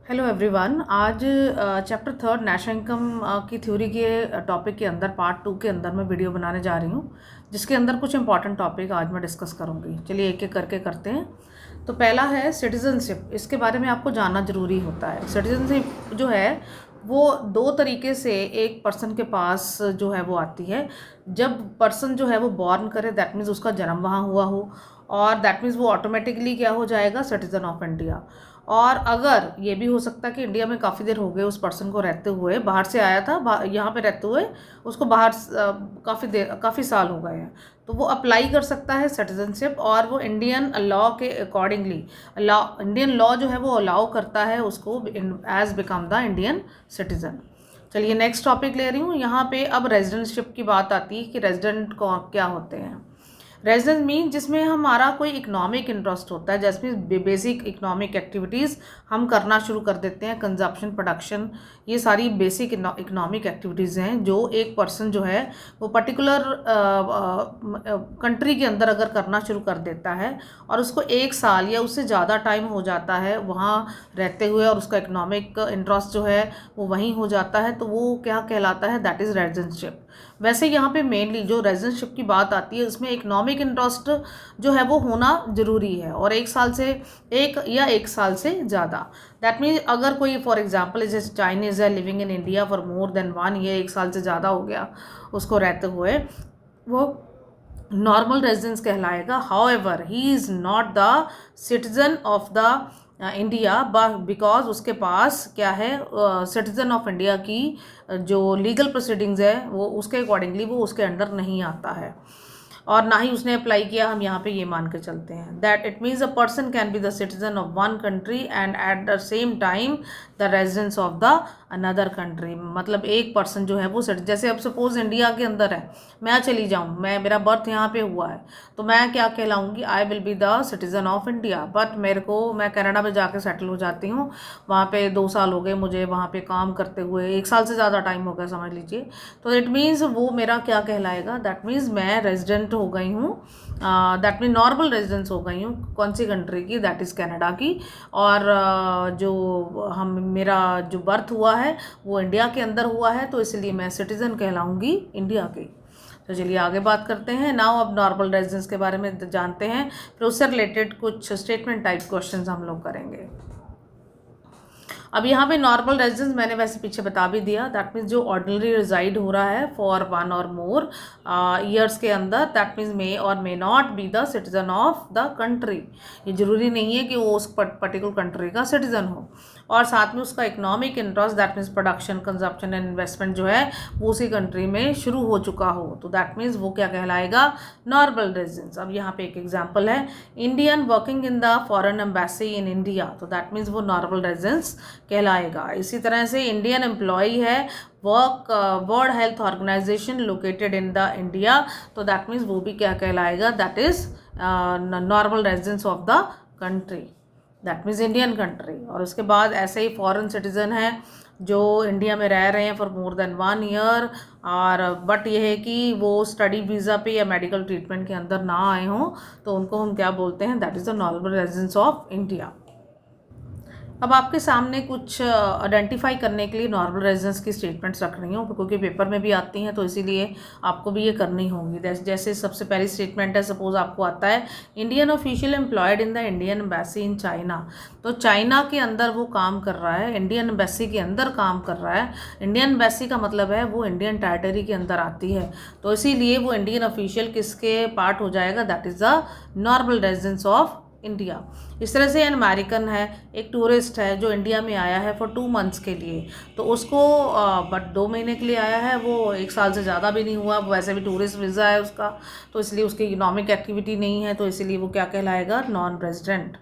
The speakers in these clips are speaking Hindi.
Hello everyone. आज चैप्टर थर्ड नेशनल इनकम की थ्योरी के टॉपिक के अंदर पार्ट 2 के अंदर मैं वीडियो बनाने जा रही हूँ, जिसके अंदर कुछ इंपॉर्टेंट टॉपिक आज मैं डिस्कस करूँगी। चलिए एक एक करके करते हैं। तो पहला है सिटीजनशिप। इसके बारे में आपको जानना ज़रूरी होता है। सिटीजनशिप जो है वो दो तरीके से एक पर्सन के पास जो है वो आती है। जब पर्सन जो है वो बॉर्न करे, दैट मीन्स उसका जन्म वहाँ हुआ हो, और दैट मीन्स वो ऑटोमेटिकली क्या हो जाएगा, सिटीजन ऑफ इंडिया। और अगर ये भी हो सकता है कि इंडिया में काफ़ी देर हो गए उस पर्सन को रहते हुए, बाहर से आया था, यहाँ पे रहते हुए उसको बाहर काफ़ी साल हो गए हैं, तो वो अप्लाई कर सकता है सिटीजनशिप। और वो इंडियन लॉ के अकॉर्डिंगली, इंडियन लॉ जो है वो अलाउ करता है उसको as become the Indian citizen. चलिए नेक्स्ट टॉपिक ले रही हूँ। यहाँ पे अब रेजिडेंटशिप की बात आती है कि रेजिडेंट को क्या होते हैं। रेजिडेंस मीन जिसमें हमारा कोई इकोनॉमिक इंटरेस्ट होता है, जैसे बेसिक इकोनॉमिक एक्टिविटीज़ हम करना शुरू कर देते हैं, कंजप्शन, प्रोडक्शन, ये सारी बेसिक इकोनॉमिक एक्टिविटीज़ हैं जो एक पर्सन जो है वो पर्टिकुलर कंट्री के अंदर अगर करना शुरू कर देता है और उसको 1 साल या उससे ज़्यादा टाइम हो जाता है वहाँ रहते हुए, और उसका इकोनॉमिक इंटरेस्ट जो है वो वहीं हो जाता है, तो वो क्या कहलाता है, दैट इज़ रेजिडेंटशिप। वैसे यहाँ पे मेनली जो रेजिडेंटशिप की बात आती है उसमें इकोनॉमिक इंटरेस्ट जो है वो होना ज़रूरी है, और 1 साल से 1 से ज़्यादा। दैट मीन्स अगर कोई फॉर एग्जांपल जैसे चाइनीज़ है living in India for more than 1 year, 1 साल से ज़्यादा हो गया उसको रहते हुए, वो नॉर्मल रेजिडेंस कहलाएगा। However he is not the citizen of the India, because उसके पास क्या है, सिटीजन ऑफ इंडिया की जो लीगल प्रोसीडिंग्स है वो उसके अकॉर्डिंगली वो उसके अंडर नहीं आता है, और ना ही उसने अप्लाई किया। हम यहाँ पे ये मान के चलते हैं that it means a person can be the citizen of one country and at the same time the residence of the another country. मतलब एक पर्सन जो है वो जैसे अब सपोज इंडिया के अंदर है, मैं चली जाऊँ, मेरा बर्थ यहाँ पे हुआ है, तो मैं क्या कहलाऊँगी, I will be the citizen of India. But मैं कनाडा में जाके सेटल हो जाती हूँ, वहाँ पे 2 साल हो गए मुझे वहाँ पे काम करते हुए, 1 साल से ज़्यादा टाइम हो गया समझ लीजिए, तो इट मीन्स वो मेरा क्या कहलाएगा, दैट मीन्स मैं रेजिडेंट हो गई हूँ, दैट मीन नॉर्मल रेजिडेंस हो गई हूँ। कौन सी कंट्री की, दैट इज़ कनाडा की। और जो मेरा जो बर्थ हुआ है वो इंडिया के अंदर हुआ है, तो इसलिए मैं सिटीज़न कहलाऊँगी इंडिया की। तो चलिए आगे बात करते हैं। नाउ अब नॉर्मल रेजिडेंस के बारे में जानते हैं, फिर उससे रिलेटेड कुछ स्टेटमेंट टाइप क्वेश्चन हम लोग करेंगे। अब यहाँ पे नॉर्मल रेजिडेंस मैंने वैसे पीछे बता भी दिया, दैट मीन्स जो ऑर्डिनरी रिजाइड हो रहा है फॉर 1 और मोर ईयर्स के अंदर, दैट मीन्स मे और may not be the citizen of the country. ये जरूरी नहीं है कि वो उस पर्टिकुलर कंट्री का सिटीजन हो, और साथ में उसका economic interest that means production, consumption and investment जो है वो उसी कंट्री में शुरू हो चुका हो, तो दैट मीन्स वो क्या कहलाएगा, नॉर्मल रेजिडेंस। अब यहाँ पे एक एग्जाम्पल है, Indian working in the foreign embassy in India, तो दैट मीन्स वो नॉर्मल रेजिडेंस कहलाएगा। इसी तरह से इंडियन एम्प्लॉई है, World Health Organization located in the India, तो दैट मीन्स वो भी क्या कहलाएगा, that is normal residence of the country, that means Indian country. और उसके बाद ऐसे ही फॉरेन सिटीजन है जो इंडिया में रह रहे हैं फॉर मोर देन 1 ईयर, और बट ये है कि वो स्टडी वीज़ा पे या मेडिकल ट्रीटमेंट के अंदर ना आए हों, तो उनको हम क्या बोलते हैं, that is the normal residence of India. अब आपके सामने कुछ आइडेंटिफाई करने के लिए नॉर्मल रेजिडेंस की स्टेटमेंट्स रख रही हूँ, क्योंकि पेपर में भी आती हैं, तो इसीलिए आपको भी ये करनी होंगी। जैसे सबसे पहली स्टेटमेंट है, सपोज आपको आता है Indian official employed in the Indian embassy in China, तो चाइना के अंदर वो काम कर रहा है, इंडियन एम्बेसी के अंदर काम कर रहा है। इंडियन एम्बेसी का मतलब है वो इंडियन टेरिटरी के अंदर आती है, तो इसीलिए वो इंडियन ऑफिशियल किसके पार्ट हो जाएगा, that is the normal residence of India. इस तरह से अमेरिकन है, एक टूरिस्ट है जो इंडिया में आया है फॉर 2 मंथ्स के लिए, तो उसको बट 2 महीने के लिए आया है, वो 1 साल से ज़्यादा भी नहीं हुआ, वो वैसे भी टूरिस्ट वीज़ा है उसका, तो इसलिए उसकी इकोनॉमिक एक्टिविटी नहीं है, तो इसीलिए वो क्या कहलाएगा, नॉन रेजिडेंट।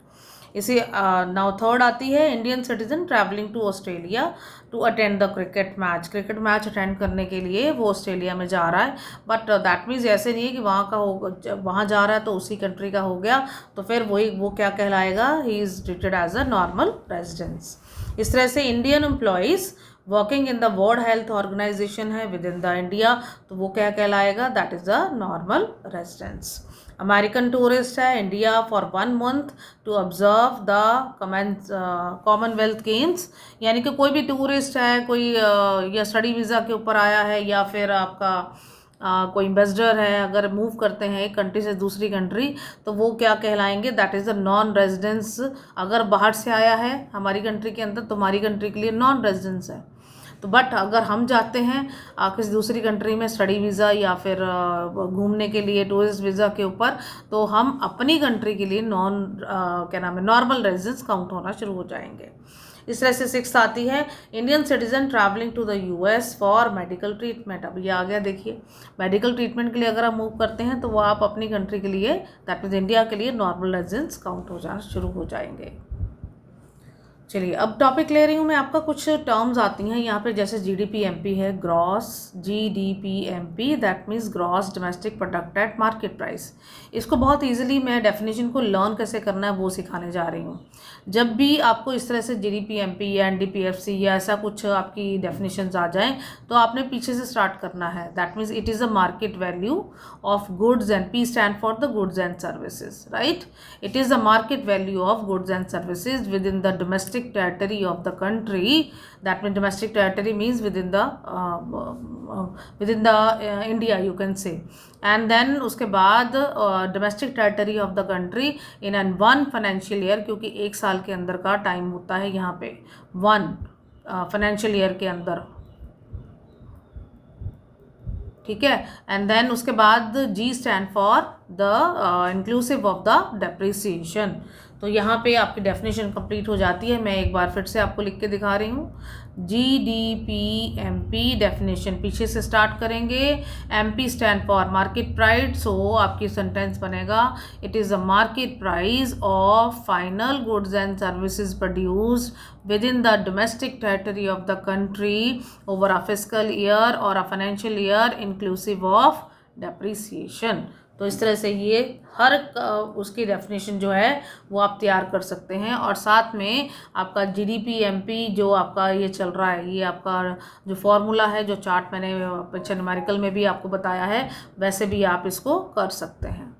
इसी नाउ थर्ड आती है Indian citizen travelling to Australia to attend the cricket match attend करने के लिए वो ऑस्ट्रेलिया में जा रहा है, बट दैट मीन्स ऐसे नहीं है कि वहाँ का हो, वहाँ जा रहा है तो उसी कंट्री का हो गया, तो फिर वो क्या कहलाएगा, he is treated as a normal residence. इस तरह से Indian employees working in the World Health Organization है विद इन द इंडिया, तो वो क्या कहलाएगा, that is a normal residence. American tourist है India for 1 month to observe the Commonwealth Games, यानी कि कोई भी टूरिस्ट है, कोई या स्टडी वीज़ा के ऊपर आया है या फिर आपका कोई एम्बेसडर है, अगर मूव करते हैं एक कंट्री से दूसरी कंट्री तो वो क्या कहलाएंगे, that is the non residence. अगर बाहर से आया है हमारी कंट्री के अंदर तो हमारी कंट्री के लिए नॉन रेजिडेंस है। तो बट अगर हम जाते हैं किसी दूसरी कंट्री में स्टडी वीज़ा या फिर घूमने के लिए टूरिस्ट वीज़ा के ऊपर, तो हम अपनी कंट्री के लिए क्या नाम है, नॉर्मल रेजिडेंस काउंट होना शुरू हो जाएंगे। इस तरह से 6 आती है Indian citizen travelling to the US for medical treatment. अब ये आ गया, देखिए मेडिकल ट्रीटमेंट के लिए अगर आप मूव करते हैं तो वो आप अपनी कंट्री के लिए, दैट मीन्स इंडिया के लिए नॉर्मल रेजिडेंस काउंट हो जाना शुरू हो जाएंगे। चलिए अब टॉपिक ले रही हूँ मैं आपका, कुछ टर्म्स आती हैं यहाँ पे, जैसे GDP-MP है, gross GDP-MP, that means gross domestic product at market price. इसको बहुत इजीली मैं डेफिनेशन को लर्न कैसे करना है वो सिखाने जा रही हूँ। जब भी आपको इस तरह से GDP-MP या NDP-FC या ऐसा कुछ आपकी डेफिनेशंस आ जाएं तो आपने पीछे से स्टार्ट करना है। That means it is a market value of goods and P stand for the goods and services, right. It is the market value of goods and services with in the domestic territory of the country. That means domestic territory means within the India you can say. And then उसके बाद domestic territory of the country in an 1 financial year, क्योंकि एक साल के अंदर का टाइम होता है यहाँ पे 1 फाइनेंशियल ईयर के अंदर, ठीक है। एंड देन उसके बाद G stand for the inclusive of the depreciation. तो यहाँ पे आपकी डेफिनेशन कंप्लीट हो जाती है। मैं एक बार फिर से आपको लिख के दिखा रही हूँ। GDP-MP डेफिनेशन पीछे से स्टार्ट करेंगे। MP stand for market price, so आपकी सेंटेंस बनेगा it is a market price of final goods and services produced within the domestic territory of the country over a fiscal year और a financial year inclusive of depreciation. तो इस तरह से ये हर उसकी डेफिनेशन जो है वो आप तैयार कर सकते हैं। और साथ में आपका GDP-MP जो आपका ये चल रहा है, ये आपका जो फॉर्मूला है, जो चार्ट मैंने पिक्चर न्यूमेरिकल में भी आपको बताया है, वैसे भी आप इसको कर सकते हैं।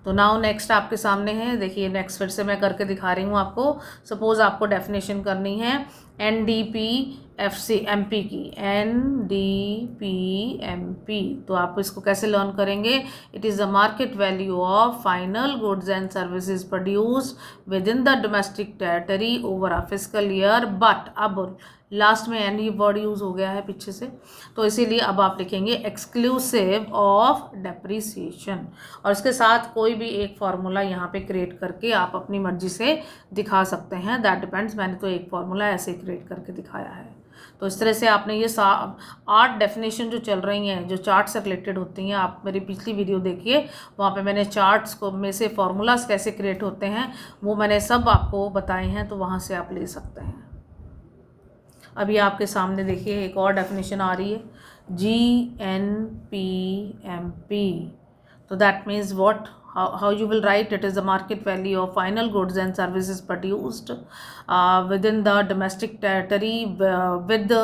तो नाउ नेक्स्ट आपके सामने है, देखिए नेक्स्ट फिर से मैं करके दिखा रही हूँ आपको। सपोज आपको डेफिनेशन करनी है NDP-FC-MP की, NDP-MP, तो आप इसको कैसे लर्न करेंगे, it is the market value of final goods and services produced within the domestic territory over a fiscal year, but अब लास्ट में एन ये वर्ड यूज़ हो गया है पीछे से, तो इसीलिए अब आप लिखेंगे एक्सक्लूसिव ऑफ डेप्रिसिएशन। और इसके साथ कोई भी एक फार्मूला यहाँ पे क्रिएट करके आप अपनी मर्जी से दिखा सकते हैं, दैट डिपेंड्स। मैंने तो एक फार्मूला ऐसे क्रिएट करके दिखाया है। तो इस तरह से आपने ये 8 डेफिनेशन जो चल रही हैं, जो चार्ट से रिलेटेड होती हैं, आप मेरी पिछली वीडियो देखिए, वहाँ पे मैंने चार्ट्स को में से फार्मूलाज कैसे क्रिएट होते हैं वो मैंने सब आपको बताए हैं, तो वहाँ से आप ले सकते हैं। अभी आपके सामने देखिए एक और डेफिनेशन आ रही है GNP-MP, तो that means what, how you will write, it is the market value of final goods and services produced within the domestic territory with the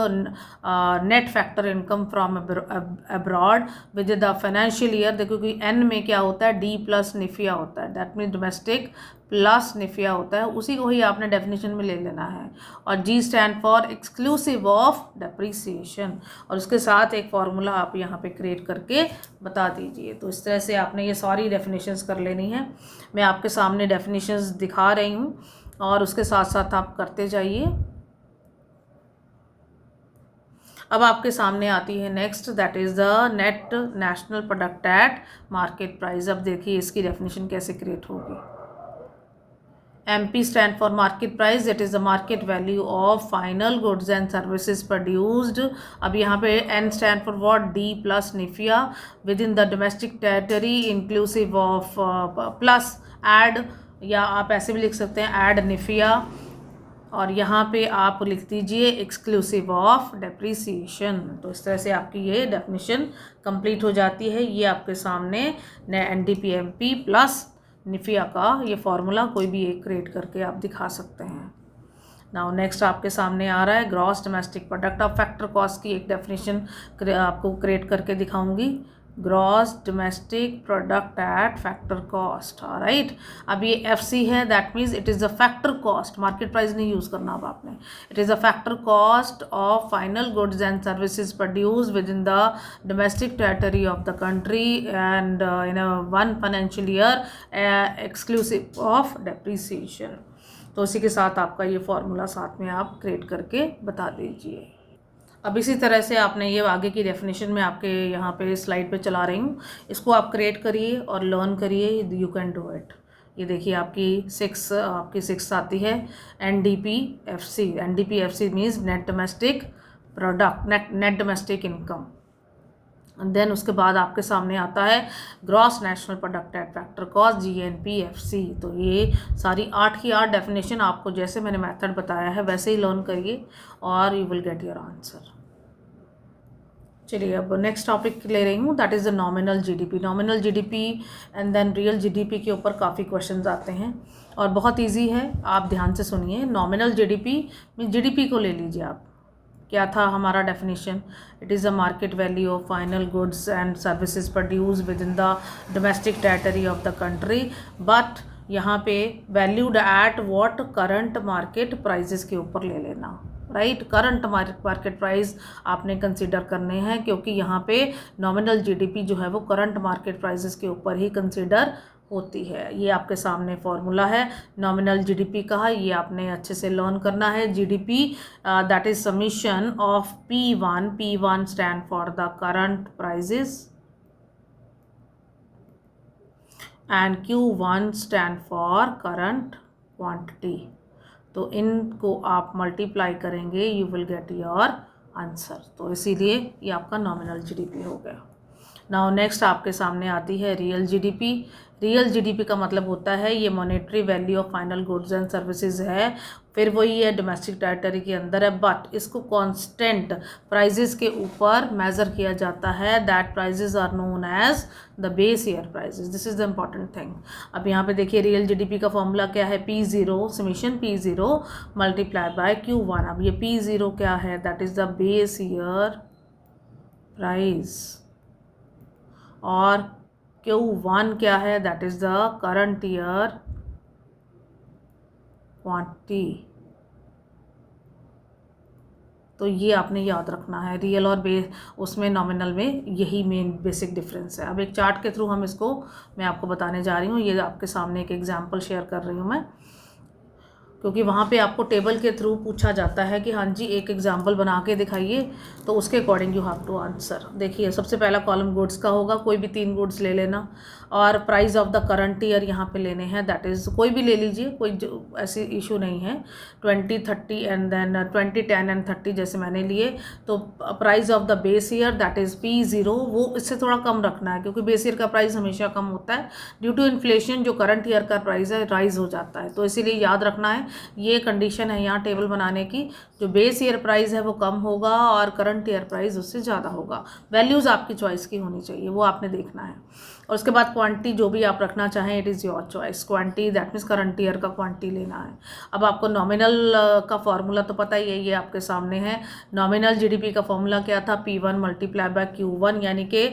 net factor income from abroad within the financial year। देखो कि N में क्या होता है, D प्लस निफिया होता है, दैट मीन्स डोमेस्टिक प्लस निफिया होता है, उसी को ही आपने डेफिनेशन में ले लेना है। और G stand for exclusive of depreciation, और उसके साथ एक फार्मूला आप यहाँ पे क्रिएट करके बता दीजिए। तो इस तरह से आपने ये सारी डेफिनेशंस कर लेनी है। मैं आपके सामने डेफिनेशंस दिखा रही हूँ और उसके साथ साथ आप करते जाइए। अब आपके सामने आती है next, that is the net national product eight market price. अब देखिए इसकी डेफिनेशन कैसे क्रिएट होगी। MP stand for market price, it is the market value of final goods and services produced। अब यहाँ पे N stand for what, D plus NIFIA within the domestic territory inclusive of plus add, या आप ऐसे भी लिख सकते हैं add NIFIA, और यहाँ पे आप लिख दीजिए एक्सक्लूसिव ऑफ डेप्रिसिएशन। तो इस तरह से आपकी ये डेफिनेशन कंप्लीट हो जाती है। ये आपके सामने NDP-MP प्लस निफिया का ये फार्मूला कोई भी एक क्रिएट करके आप दिखा सकते हैं। नाउ नेक्स्ट आपके सामने आ रहा है gross domestic product. Of factor cost की एक डेफिनेशन आपको क्रिएट करके दिखाऊंगी। Gross domestic product at factor cost, right. अब ये FC है, that means it is a factor cost, market price नहीं यूज़ करना अब आपने। It is a factor cost of final goods and services produce within the domestic territory of the country and in a 1 financial year exclusive of depreciation. तो इसी के साथ आपका ये फॉर्मूला साथ में आप क्रिएट करके बता दीजिए। अब इसी तरह से आपने ये आगे की डेफिनेशन में आपके यहाँ पे स्लाइड पे चला रही हूँ, इसको आप क्रिएट करिए और लर्न करिए, यू कैन डू इट। ये देखिए आपकी 6 आती है NDP-FC। NDP-FC means net domestic product, net domestic income. Then उसके बाद आपके सामने आता है gross national product at factor cost, GNP-FC। तो ये सारी 8 की 8 डेफिनेशन आपको जैसे मैंने मेथड बताया है वैसे ही लर्न करिए और you will get your answer. चलिए अब नेक्स्ट टॉपिक ले रही हूँ, that is the nominal GDP। Nominal GDP and then real GDP के ऊपर काफ़ी क्वेश्चंस आते हैं और बहुत इजी है, आप ध्यान से सुनिए। नॉमिनल GDP में GDP को ले लीजिए आप। क्या था हमारा definition? It is a market value of final goods and services produce within the domestic territory of the country, but यहाँ पे valued at what current market prices के ऊपर ले लेना, राइट। करंट मार्केट प्राइस आपने कंसीडर करने हैं, क्योंकि यहाँ पे नॉमिनल GDP जो है वो करंट मार्केट प्राइसेस के ऊपर ही कंसीडर होती है। ये आपके सामने फॉर्मूला है नॉमिनल GDP का, ये आपने अच्छे से लर्न करना है। GDP that is summation of P1 stand for the current prices and Q1 stand for current quantity. तो इनको आप मल्टीप्लाई करेंगे, you will get your answer. तो इसीलिए ये आपका नॉमिनल GDP हो गया। नाउ नेक्स्ट आपके सामने आती है रियल GDP। रियल GDP का मतलब होता है ये monetary value of final goods and services है, फिर वही है डोमेस्टिक टेरिटरी के अंदर है, बट इसको कांस्टेंट प्राइजेस के ऊपर मेज़र किया जाता है। That prices are known as the base year prices. This is the important thing. अब यहाँ पे देखिए रियल GDP का फॉर्मूला क्या है? P0 summation P0 multiply by Q1। अब ये P0 क्या है? That is the base year price, और Q1 क्या है? That is the current year quantity. तो ये आपने याद रखना है, रियल और बेस उसमें नॉमिनल में यही मेन बेसिक डिफरेंस है। अब एक चार्ट के थ्रू हम इसको मैं आपको बताने जा रही हूँ। ये आपके सामने एक एग्जांपल शेयर कर रही हूँ मैं, क्योंकि वहाँ पे आपको टेबल के थ्रू पूछा जाता है कि हाँ जी एक एग्जाम्पल बना के दिखाइए, तो उसके according you have to answer. देखिए सबसे पहला कॉलम गुड्स का होगा, कोई भी 3 गुड्स ले लेना, और price of the current year यहाँ पे लेने हैं, दैट इज़ कोई भी ले लीजिए, कोई ऐसी इशू नहीं है। 20, 30 एंड देन 20, 10 एंड 30 जैसे मैंने लिए। तो price of the base year that is P0, वो इससे थोड़ा कम रखना है, क्योंकि बेस ईयर का प्राइस हमेशा कम होता है ड्यू टू इन्फ्लेशन। जो करंट ईयर का प्राइस है राइज हो जाता है, तो इसीलिए याद रखना है ये कंडीशन है यहाँ टेबल बनाने की। जो बेस ईयर प्राइस है वो कम होगा और करंट ईयर प्राइस उससे ज़्यादा होगा। वैल्यूज़ आपकी चॉइस की होनी चाहिए, वो आपने देखना है। और उसके बाद क्वांटिटी जो भी आप रखना चाहें, it is your choice. Quantity that means current year का क्वांटिटी लेना है। अब आपको नॉमिनल का फॉर्मूला तो पता ही है, ये आपके सामने है। नॉमिनल GDP का फॉर्मूला क्या था? P1 मल्टीप्लाई बाय Q1, यानी कि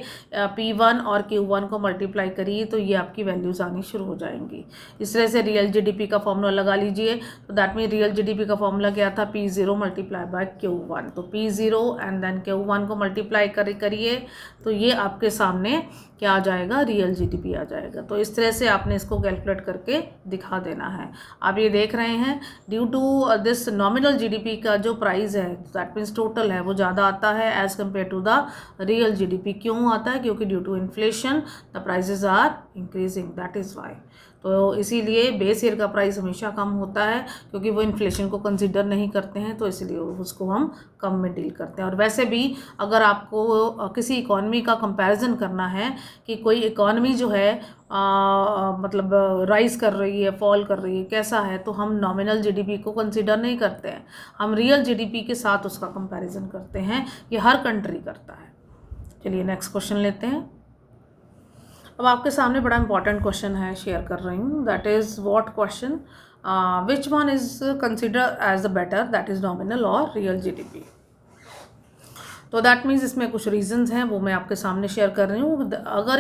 P1 और Q1 को मल्टीप्लाई करिए तो ये आपकी वैल्यूज़ आनी शुरू हो जाएंगी। इस तरह से रियल GDP का फॉर्मूला लगा लीजिए। तो दैट मीन रियल GDP का फॉर्मूला क्या था? P0 multiply by Q1। तो P0 एंड देन Q1 को मल्टीप्लाई करिए, तो ये आपके सामने क्या आ जाएगा? रियल GDP आ जाएगा। तो इस तरह से आपने इसको कैलकुलेट करके दिखा देना है। आप ये देख रहे हैं due to this nominal GDP का जो प्राइस है दैट मीन्स टोटल है वो ज़्यादा आता है as compare to the real GDP। क्यों आता है? क्योंकि due to inflation the prices are increasing, that is why. तो इसीलिए बेस ईयर का प्राइस हमेशा कम होता है, क्योंकि वो इन्फ्लेशन को कंसीडर नहीं करते हैं, तो इसलिए उसको हम कम में डील करते हैं। और वैसे भी अगर आपको किसी इकॉनमी का कंपैरिजन करना है कि कोई इकॉनमी जो है मतलब राइज कर रही है, फॉल कर रही है, कैसा है, तो हम नॉमिनल GDP को कंसीडर नहीं करते हैं, हम रियल GDP के साथ उसका कंपैरिजन करते हैं। ये हर कंट्री करता है। चलिए नेक्स्ट क्वेश्चन लेते हैं। अब आपके सामने बड़ा इंपॉर्टेंट क्वेश्चन है, शेयर कर रही हूँ। That is what question? Which one is consider as the better, that is nominal और रियल GDP? तो दैट मीन्स इसमें कुछ रीजंस हैं, वो मैं आपके सामने शेयर कर रही हूँ। अगर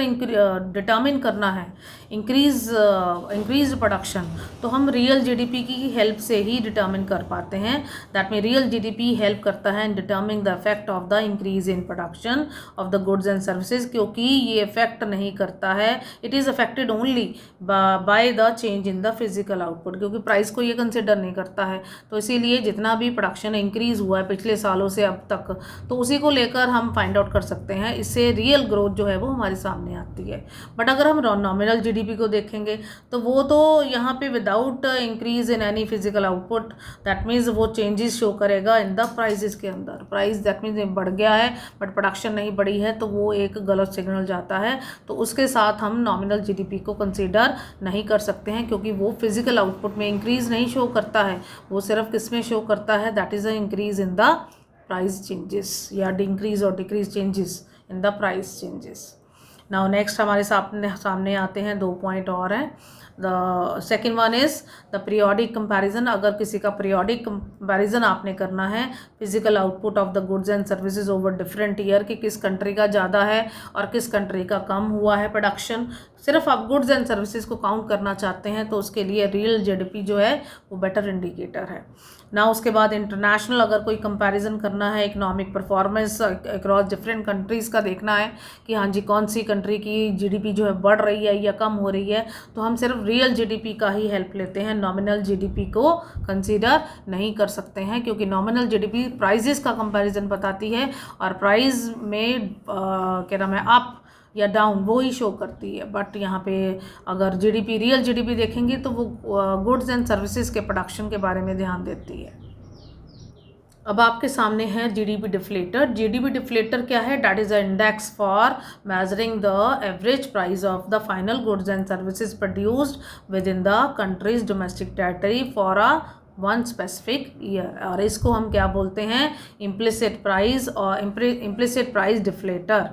डिटर्मिन करना है इंक्रीज प्रोडक्शन, तो हम रियल जीडीपी की हेल्प से ही डिटर्मिन कर पाते हैं। That mean real GDP help करता है in determing the effect of the increase in production of the goods and services, क्योंकि ये इफेक्ट नहीं करता है, it is affected only by the change in the physical output, क्योंकि प्राइस को ये कंसिडर नहीं करता है। तो इसीलिए जितना भी प्रोडक्शन इंक्रीज हुआ है पिछले सालों से अब तक, तो उसी को लेकर हम फाइंड आउट कर सकते हैं, इससे रियल ग्रोथ जो है वो हमारे सामने आती है। बट अगर हम नॉमिनल जीडीपी को देखेंगे तो वो तो यहाँ पे without increase in any physical output, that means वो चेंजेस शो करेगा इन द प्राइसेस के अंदर। प्राइस दैट मीन्स बढ़ गया है बट प्रोडक्शन नहीं बढ़ी है, तो वो एक गलत सिग्नल जाता है। तो उसके साथ हम नॉमिनल जीडीपी को कंसीडर नहीं कर सकते हैं, क्योंकि वो फिजिकल आउटपुट में इंक्रीज नहीं शो करता है, वो सिर्फ किस में शो करता है, that is a increase in the price changes या इंक्रीज और decrease changes in the price changes. Now next हमारे सामने आते हैं 2 पॉइंट और हैं। The second one is the periodic comparison. अगर किसी का पीरियोडिक कंपैरिजन आपने करना है physical output of the goods and services over different year, कि किस कंट्री का ज़्यादा है और किस कंट्री का कम हुआ है प्रोडक्शन, सिर्फ आप गुड्स एंड सर्विसेज को काउंट करना चाहते हैं, तो उसके लिए रियल जीडीपी जो है वो बेटर इंडिकेटर है ना। उसके बाद इंटरनेशनल अगर कोई कंपैरिजन करना है, economic performance across different countries का देखना है कि हाँ जी कौन सी कंट्री की जीडीपी जो है बढ़ रही है या कम हो रही है, तो हम सिर्फ रियल जीडीपी का ही हेल्प लेते हैं, नॉमिनल जीडीपी को कंसीडर नहीं कर सकते हैं, क्योंकि नॉमिनल जीडीपी प्राइजेस का कंपैरिजन बताती है और प्राइस में क्या नाम है अप या डाउन वो ही शो करती है। बट यहाँ पे अगर जीडीपी रियल जीडीपी देखेंगे तो वो गुड्स एंड सर्विसेज के प्रोडक्शन के बारे में ध्यान देती है। अब आपके सामने है जीडीपी डिफ्लेटर। जीडीपी डिफ्लेटर क्या है? That is a index for measuring the average price of the final goods and services produced within the country's domestic territory for a one specific year, और इसको हम क्या बोलते हैं? इम्प्लिसिट प्राइस और इम्प्लिसिट प्राइस डिफ्लेटर।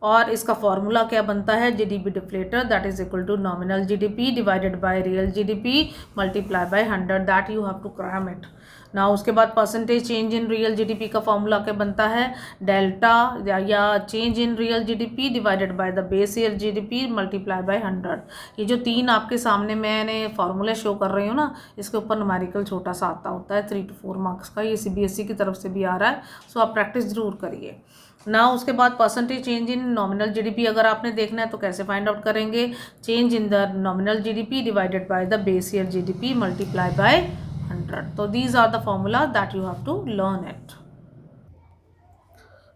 और इसका फॉर्मूला क्या बनता है? GDP deflator that is equal to nominal GDP divided by real GDP multiply by 100, that you have to cram it. ना उसके बाद percentage change in real GDP का फॉर्मूला क्या बनता है? डेल्टा या change in real GDP divided by the base year GDP multiply by 100। ये जो 3 आपके सामने मैंने फॉर्मूले शो कर रही हूँ ना, इसके ऊपर न्यूमेरिकल छोटा सा आता होता है 3 to 4 मार्क्स का, ये सीबीएसई की तरफ से भी आ रहा है, सो आप प्रैक्टिस जरूर करिए ना। उसके बाद percentage change in nominal GDP अगर आपने देखना है तो कैसे फाइंड आउट करेंगे? Change in the nominal GDP divided by the base year GDP multiply by 100. So these are the formula that you have to learn it.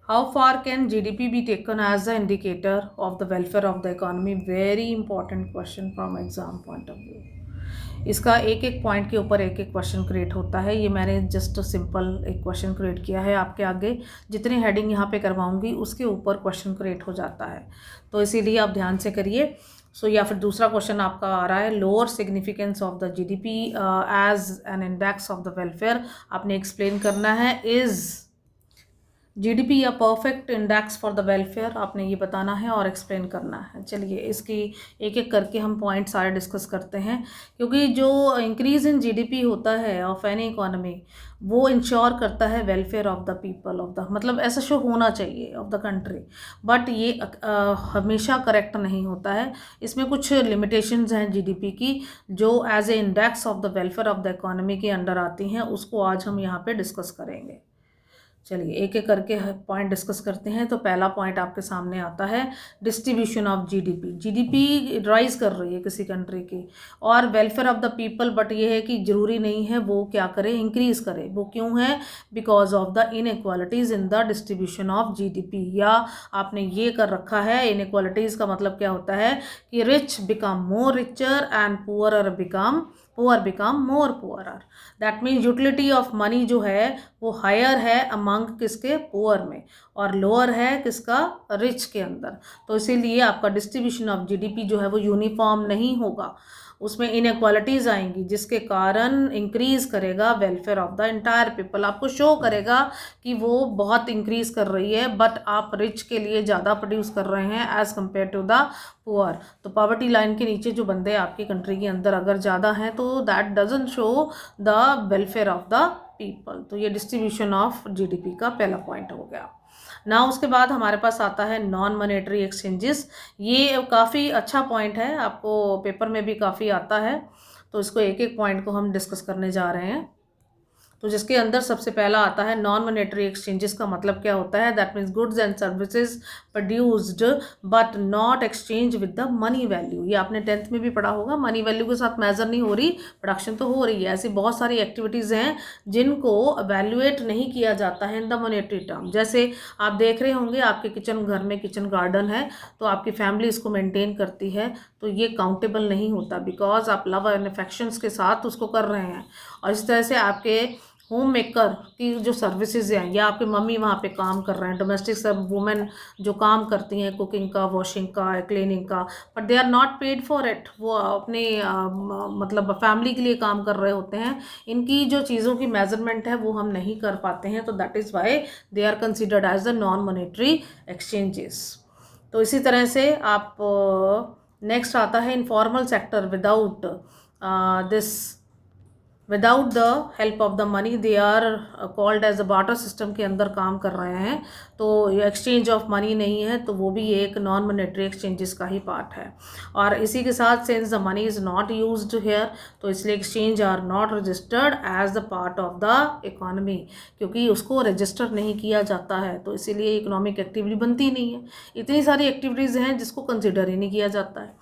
How far can GDP be taken as the indicator of the welfare of the economy? Very important question from exam point of view. इसका एक एक पॉइंट के ऊपर एक एक क्वेश्चन क्रिएट होता है। ये मैंने जस्ट सिंपल एक क्वेश्चन क्रिएट किया है, आपके आगे जितने हेडिंग यहाँ पे करवाऊंगी उसके ऊपर क्वेश्चन क्रिएट हो जाता है, तो इसीलिए आप ध्यान से करिए। सो या फिर दूसरा क्वेश्चन आपका आ रहा है, lower significance of the GDP as an index of the welfare. आपने एक्सप्लेन करना है, इज जीडीपी या perfect index for the welfare, आपने ये बताना है और एक्सप्लेन करना है। चलिए इसकी एक एक करके हम पॉइंट सारे डिस्कस करते हैं, क्योंकि जो इंक्रीज इन जीडीपी होता है ऑफ एनी इकोनॉमी वो इंश्योर करता है welfare of the people of the, मतलब ऐसा शो होना चाहिए ऑफ द कंट्री, बट ये हमेशा करेक्ट नहीं होता है। इसमें कुछ लिमिटेशंस हैं जीडीपी की जो as a index of the welfare of the economy के अंडर आती हैं, उसको आज हम यहाँ पे डिस्कस करेंगे। चलिए एक एक करके पॉइंट डिस्कस करते हैं। तो पहला पॉइंट आपके सामने आता है distribution of GDP. GDP rise कर रही है किसी कंट्री की और welfare of the people, but ये है कि ज़रूरी नहीं है वो क्या करे, इंक्रीज़ करे। वो क्यों है? Because of the inequalities in the distribution of GDP. या आपने ये कर रखा है, इनइक्वालिटीज़ का मतलब क्या होता है कि rich become more richer and poor become more poorer. That means utility of money जो है वो हायर है अमंग किसके? पुअर में, और लोअर है किसका? रिच के अंदर। तो इसीलिए आपका डिस्ट्रीब्यूशन ऑफ जीडीपी जो है वो यूनिफॉर्म नहीं होगा, उसमें इनइक्वालिटीज़ आएंगी, जिसके कारण इंक्रीज करेगा welfare of the entire people. आपको शो करेगा कि वो बहुत इंक्रीज कर रही है, बट आप रिच के लिए ज़्यादा प्रोड्यूस कर रहे हैं as compare to the poor. तो पॉवर्टी लाइन के नीचे जो बंदे आपकी कंट्री के अंदर अगर ज़्यादा हैं तो that doesn't show the welfare of the people. तो ये डिस्ट्रीब्यूशन ऑफ जीडीपी का पहला पॉइंट हो गया ना। उसके बाद हमारे पास आता है नॉन मॉनेटरी एक्सचेंजेस। ये काफ़ी अच्छा पॉइंट है, आपको पेपर में भी काफ़ी आता है, तो इसको एक एक पॉइंट को हम डिस्कस करने जा रहे हैं। तो जिसके अंदर सबसे पहला आता है नॉन मॉनेटरी एक्सचेंजेस का मतलब क्या होता है, that means goods and services produced but not exchange with the money value. ये आपने 10th में भी पढ़ा होगा, मनी वैल्यू के साथ मेजर नहीं हो रही, प्रोडक्शन तो हो रही है। ऐसी बहुत सारी एक्टिविटीज़ हैं जिनको वैल्यूएट नहीं किया जाता है इन द मॉनेटरी टर्म। जैसे आप देख रहे होंगे आपके किचन, घर में किचन गार्डन है, तो आपकी फैमिली इसको मेंटेन करती है, तो ये काउंटेबल नहीं होता, बिकॉज आप लव एंड अफेक्शंस के साथ उसको कर रहे हैं। और इस तरह से आपके होम मेकर की जो सर्विसेज हैं, या आपके मम्मी वहाँ पे काम कर रहे हैं, डोमेस्टिक सब वुमेन जो काम करती हैं, कुकिंग का, वॉशिंग का, क्लीनिंग का, but they are not paid for it. वो अपने मतलब फैमिली के लिए काम कर रहे होते हैं, इनकी जो चीज़ों की मेजरमेंट है वो हम नहीं कर पाते हैं, तो that is why they are considered as the non monetary exchanges. तो इसी तरह से आप नेक्स्ट आता है informal sector. Without the help of the money they are called as a barter system के अंदर काम कर रहे हैं, तो एक्सचेंज ऑफ मनी नहीं है, तो वो भी एक नॉन मॉनेटरी एक्सचेंजेस का ही पार्ट है। और इसी के साथ since the money is not used here, तो इसलिए exchange are not registered as the part of the economy, क्योंकि उसको रजिस्टर नहीं किया जाता है, तो इसीलिए इकोनॉमिक एक्टिविटी बनती नहीं है। इतनी सारी एक्टिविटीज़ हैं जिसको कंसिडर ही नहीं किया जाता है,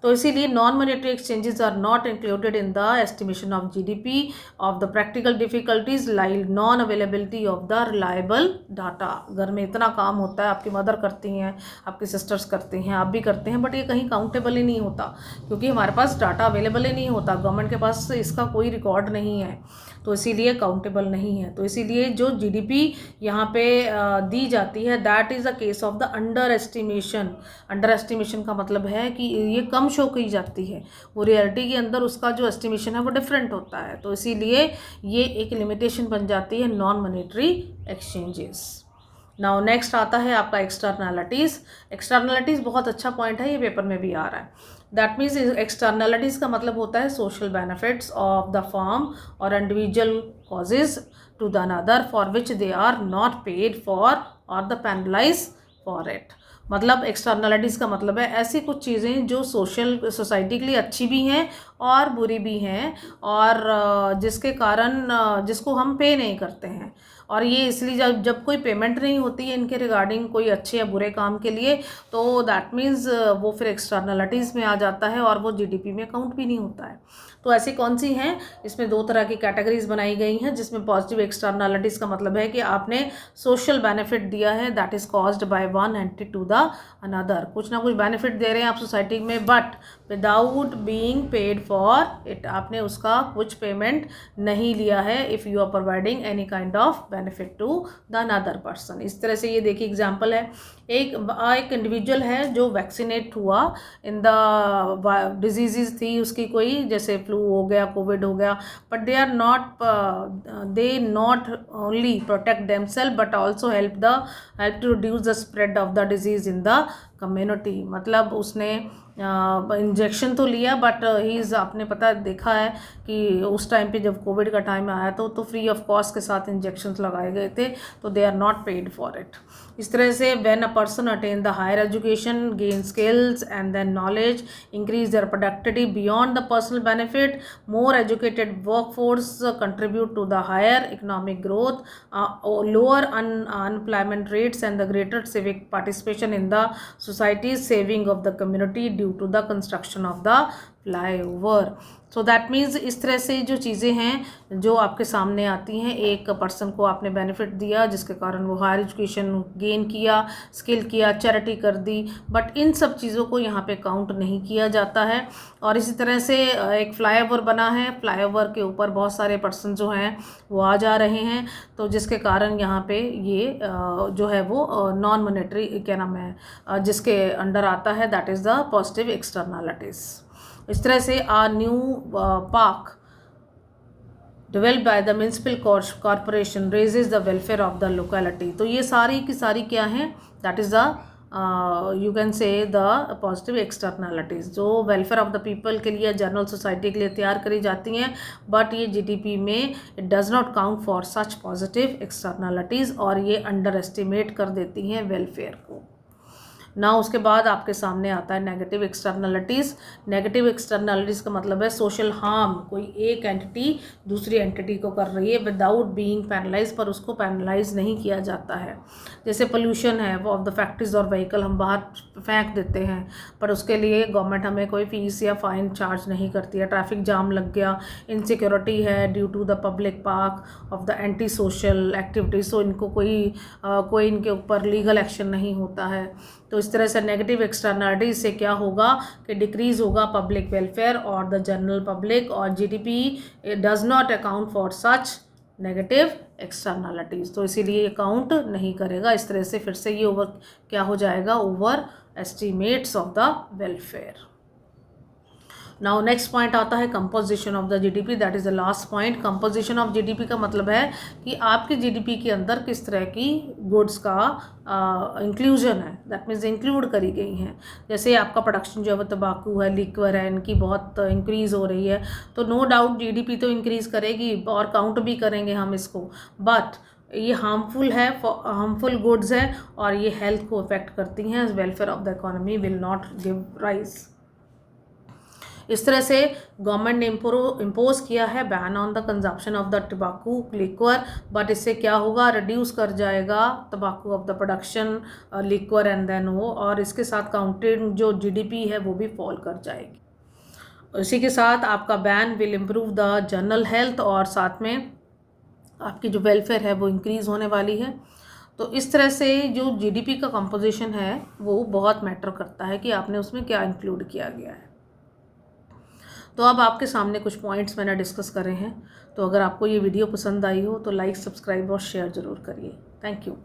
तो इसीलिए non monetary exchanges are not included in the estimation of GDP of the practical difficulties like non availability of the reliable data. घर में इतना काम होता है, आपकी मदर करती हैं, आपकी सिस्टर्स करती हैं, आप भी करते हैं, बट ये कहीं काउंटेबल ही नहीं होता, क्योंकि हमारे पास डाटा अवेलेबल ही नहीं होता, गवर्नमेंट के पास इसका कोई रिकॉर्ड नहीं है, तो इसीलिए काउंटेबल नहीं है। तो इसीलिए जो जीडीपी यहाँ पे दी जाती है, that is a case of the under estimation. Under estimation का मतलब है कि ये कम शो की जाती है, वो रियलिटी के अंदर उसका जो एस्टिमेशन है वो डिफरेंट होता है, तो इसीलिए ये एक लिमिटेशन बन जाती है non monetary exchanges. Now next आता है आपका एक्सटर्नैलिटीज़। एक्सटर्नैलिटीज़ बहुत अच्छा पॉइंट है, ये पेपर में भी आ रहा है। दैट मीन्स एक्सटर्नैलिटीज़ का मतलब होता है social benefits of the firm और individual causes to the another for which they are not paid for और द पेनलाइज फॉर इट। मतलब एक्सटर्नलिटीज़ का मतलब है ऐसी कुछ चीज़ें जो सोसाइटी के लिए अच्छी भी हैं और बुरी भी हैं, और जिसके कारण जिसको हम पे नहीं करते हैं, और ये इसलिए जब कोई पेमेंट नहीं होती है इनके रिगार्डिंग कोई अच्छे या बुरे काम के लिए, तो दैट मीन्स वो फिर एक्सटर्नलिटीज़ में आ जाता है और वो जीडीपी में काउंट भी नहीं होता है। तो ऐसी कौन सी हैं, इसमें दो तरह की कैटेगरीज बनाई गई हैं, जिसमें पॉजिटिव एक्सटर्नलिटीज़ का मतलब है कि आपने सोशल बेनिफिट दिया है, that is caused by one entity to the another. कुछ ना कुछ बेनिफिट दे रहे हैं आप सोसाइटी में, but without being paid for it, आपने उसका कुछ पेमेंट नहीं लिया है, if you are providing any kind of benefit to the another person. इस तरह से ये देखिए एग्जाम्पल है, एक इंडिविजुअल है जो वैक्सीनेट हुआ इन द डिजीज़ थी उसकी कोई, जैसे फ्लू हो गया, कोविड हो गया, but they not only protect themselves but also help to reduce the spread of the disease in the community. मतलब उसने इंजेक्शन तो लिया, बट आपने पता देखा है कि उस टाइम पे जब कोविड का टाइम आया तो फ्री ऑफ कॉस्ट के साथ इंजेक्शंस लगाए गए थे, तो they are not paid for it. इस तरह से when a person attain the higher education, gain skills and then knowledge, increase their productivity beyond the personal benefit, more educated workforce contribute to the higher economic growth, lower unemployment rates and the greater civic participation in the society, saving of the community due to the construction of the flyover. So that means इस तरह से जो चीज़ें हैं जो आपके सामने आती हैं, एक पर्सन को आपने बेनिफिट दिया जिसके कारण वो हायर एजुकेशन गेन किया, स्किल किया, चैरिटी कर दी, बट इन सब चीज़ों को यहाँ पे काउंट नहीं किया जाता है। और इसी तरह से एक फ्लाईओवर बना है, फ्लाईओवर के ऊपर बहुत सारे पर्सन जो हैं वो आ जा रहे हैं, तो जिसके कारण यहाँ पे ये जो है वो नॉन मॉनेटरी क्या नाम है जिसके अंडर आता है, that is the positive externalities. इस तरह से a new park developed by the municipal corporation raises the welfare of the locality. तो ये सारी की सारी क्या हैं, that is the you can say the positive externalities जो वेलफेयर ऑफ द पीपल के लिए, जनरल सोसाइटी के लिए तैयार करी जाती हैं, बट ये जीडीपी में it does not count for such positive externalities और ये अंडर एस्टिमेट कर देती हैं वेलफेयर को ना। उसके बाद आपके सामने आता है नेगेटिव एक्सटर्नलिटीज़। नेगेटिव एक्सटर्नलिटीज़ का मतलब है सोशल हार्म, कोई एक एंटिटी दूसरी एंटिटी को कर रही है विदाउट बीइंग पैनलाइज, पर उसको पैनलाइज नहीं किया जाता है। जैसे पोल्यूशन है, वो ऑफ द फैक्ट्रीज और व्हीकल हम बाहर फेंक देते हैं, पर उसके लिए गवर्नमेंट हमें कोई फीस या फ़ाइन चार्ज नहीं करती है। ट्रैफिक जाम लग गया, इनसिक्योरिटी है due to the public park of the anti social activities, तो इनको कोई इनके ऊपर लीगल एक्शन नहीं होता है। तो इस तरह से नेगेटिव एक्सटर्नलिटी से क्या होगा कि डिक्रीज होगा पब्लिक वेलफेयर और द जनरल पब्लिक, और GDP does not account for such negative externalities, तो इसीलिए काउंट नहीं करेगा। इस तरह से फिर से ये ओवर क्या हो जाएगा, over estimates of the welfare. Now next point आता है composition of the GDP, that is the last point. Composition of GDP का मतलब है कि आपके जीडीपी के अंदर किस तरह की गुड्स का इंक्लूजन है, दैट मीन्स इंक्लूड करी गई हैं। जैसे आपका प्रोडक्शन जो है तंबाकू है, लिक्वर है, इनकी बहुत इंक्रीज़ हो रही है, तो नो डाउट जीडीपी तो इंक्रीज़ करेगी और काउंट भी करेंगे हम इसको, बट ये हार्मफुल गुड्स है और ये हेल्थ को अफेक्ट करती हैं। Welfare of the economy will not give rise. इस तरह से गवर्नमेंट ने इम्पोज किया है ban on the consumption of the tobacco liquor, but इससे क्या होगा, रिड्यूस कर जाएगा तंबाकू of the production liquor and then वो, और इसके साथ काउंटेड जो जीडीपी है वो भी फॉल कर जाएगी। इसी के साथ आपका ban will improve the general health और साथ में आपकी जो वेलफेयर है वो इंक्रीज़ होने वाली है। तो इस तरह से जो जीडीपी का कंपोजिशन है वो बहुत मैटर करता है कि आपने उसमें क्या इंक्लूड किया गया है। तो अब आपके सामने कुछ पॉइंट्स मैंने डिस्कस करे हैं, तो अगर आपको ये वीडियो पसंद आई हो तो लाइक, सब्सक्राइब और शेयर ज़रूर करिए। Thank you.